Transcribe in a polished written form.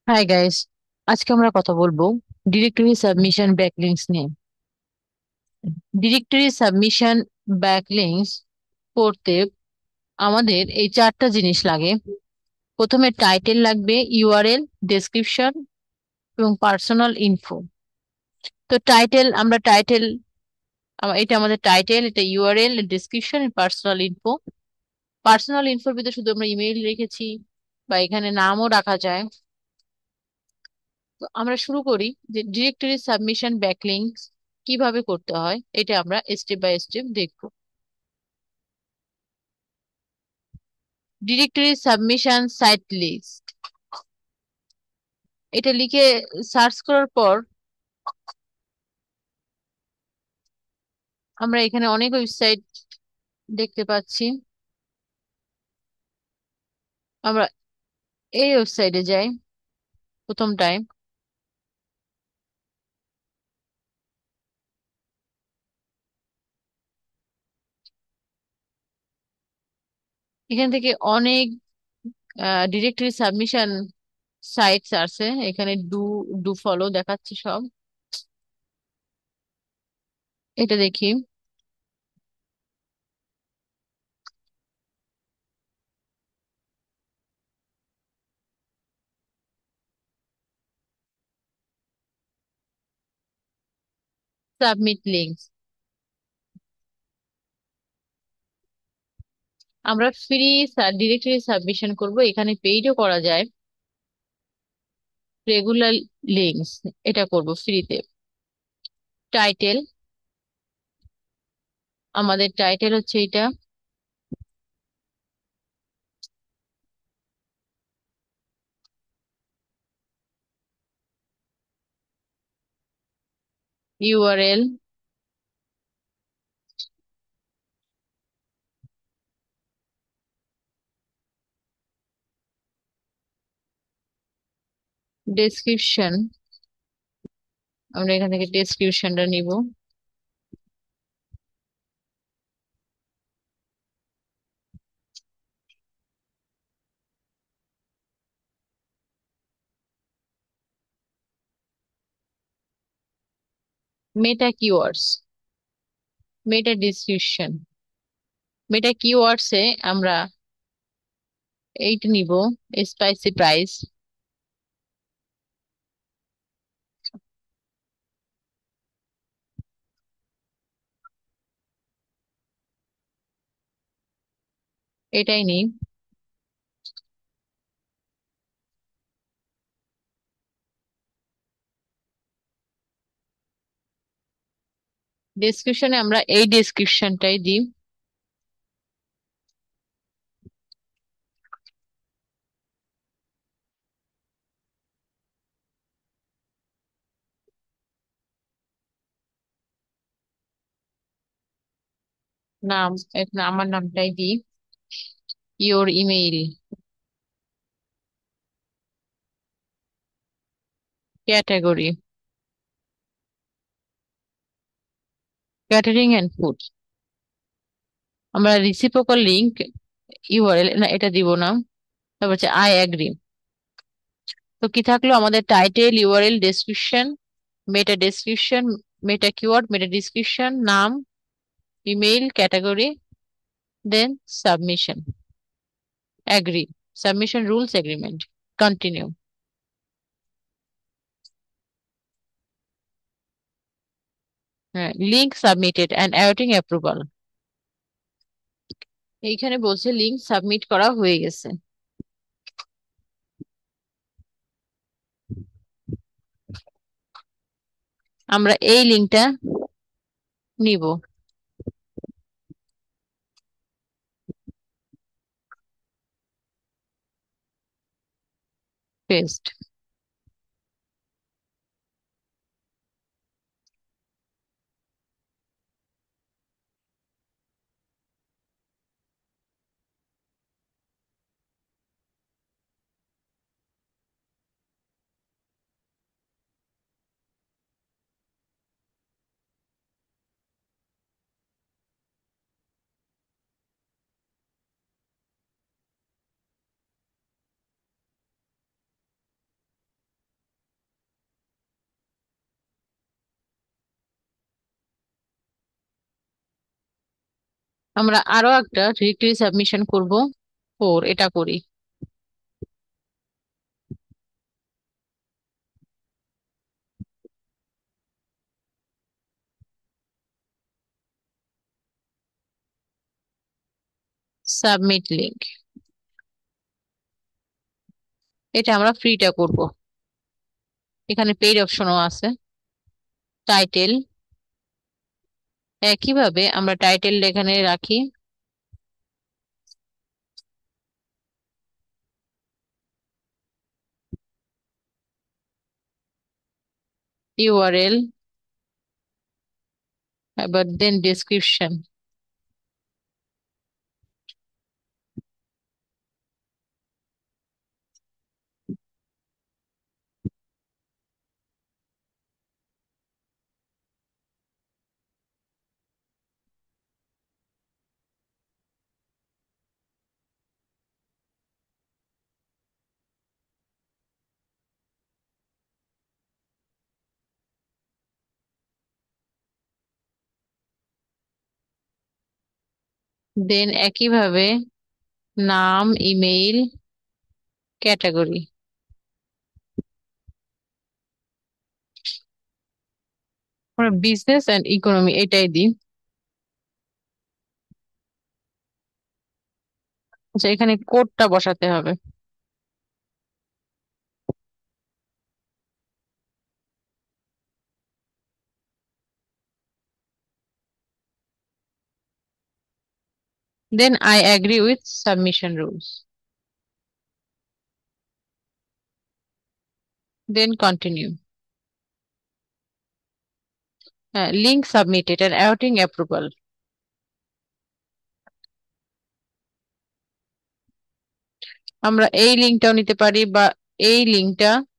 Hi guys, আজকে আমরা কথা বলবো ডিরেক্টরি সাবমিশন ব্যাকলিংকস নিয়ে। ডিরেক্টরি সাবমিশন ব্যাকলিংকস করতে আমাদের এই চারটা জিনিস লাগে। প্রথমে টাইটেল লাগবে, ইউআরএল, ডেসক্রিপশন এবং পার্সোনাল ইনফো। তো টাইটেল এটা আমাদের টাইটেল, এটা URL, description, personal info. Personal ইনফোর ভিতরে শুধু আমরা ইমেইল রেখেছি বা এখানে নামও রাখা যায়। তো আমরা শুরু করি যে ডিরেক্টরি সাবমিশন ব্যাকলিংকস কিভাবে করতে হয়, এটা আমরা স্টেপ বাই স্টেপ দেখব। ডিরেক্টরি সাবমিশন সাইট লিস্ট, এটা লিখে সার্চ করার পর আমরা এখানে অনেক ওয়েবসাইট দেখতে পাচ্ছি। আমরা এই ওয়েবসাইটে যাই প্রথম টাইম। এখান থেকে অনেক ডিরেক্টরি সাবমিশন সাইটস আছে। এখানে ডু ডু ফলো দেখাচ্ছে সব। এটা দেখি, সাবমিট লিঙ্কস। আমরা ফ্রি ডিরেক্টরি সাবমিশন করব, এখানে পেইডও করা যায়। রেগুলার লিঙ্কস, এটা করব ফ্রিতে। টাইটেল, আমাদের টাইটেল হচ্ছে এটা। ইউআরএল, ডেসক্রিপশন, আমরা এখান থেকে ডেসক্রিপশনটা নিব। মেটা কিওয়ার্ডস, মেটা ডিসক্রিপশন। মেটা কিওয়ার্ডসে আমরা এইট নিব, স্পাইসি প্রাইস। এটাই নিই। ডেসক্রিপশনে আমরা এই ডেসক্রিপশনটাই দিই। নাম, এখানে আমার নামটাই দিই। Your email, category, catering and food. আমরা রিসিপ্রোকাল লিংক, ইউআরএল না, এটা দিব না। তারপর হচ্ছে আই অ্যাগ্রি। তো কি থাকলো আমাদের? Title, URL, description, meta description, meta keyword, meta description, নাম, email, category, then submission, agree, submission rules agreement, continue. হ্যাঁ, link submitted and awaiting approval. এইখানে বলছে লিঙ্ক সাবমিট করা হয়ে গেছে। আমরা এই লিঙ্কটা নিব, পেস্ট। আমরা আরো একটা ডিরেক্টরি সাবমিশন করব। এটা করি। সাবমিট লিংক, এটা আমরা ফ্রিটা করব। এখানে পেইড অপশনও আছে। টাইটেল, একইভাবে আমরা টাইটেল এখানে রাখি। ইউআরএল, এবার দেন ডেসক্রিপশন। দেন একইভাবে নাম, ইমেইল, ক্যাটাগরি, আমরা বিজনেস এন্ড ইকোনমি এটাই দিই। আচ্ছা, এখানে কোডটা বসাতে হবে। Then I agree with submission rules, then continue. হ্যাঁ, link submitted and awaiting approval. আমরা এই লিঙ্কটাও নিতে পারি বা এই লিঙ্কটা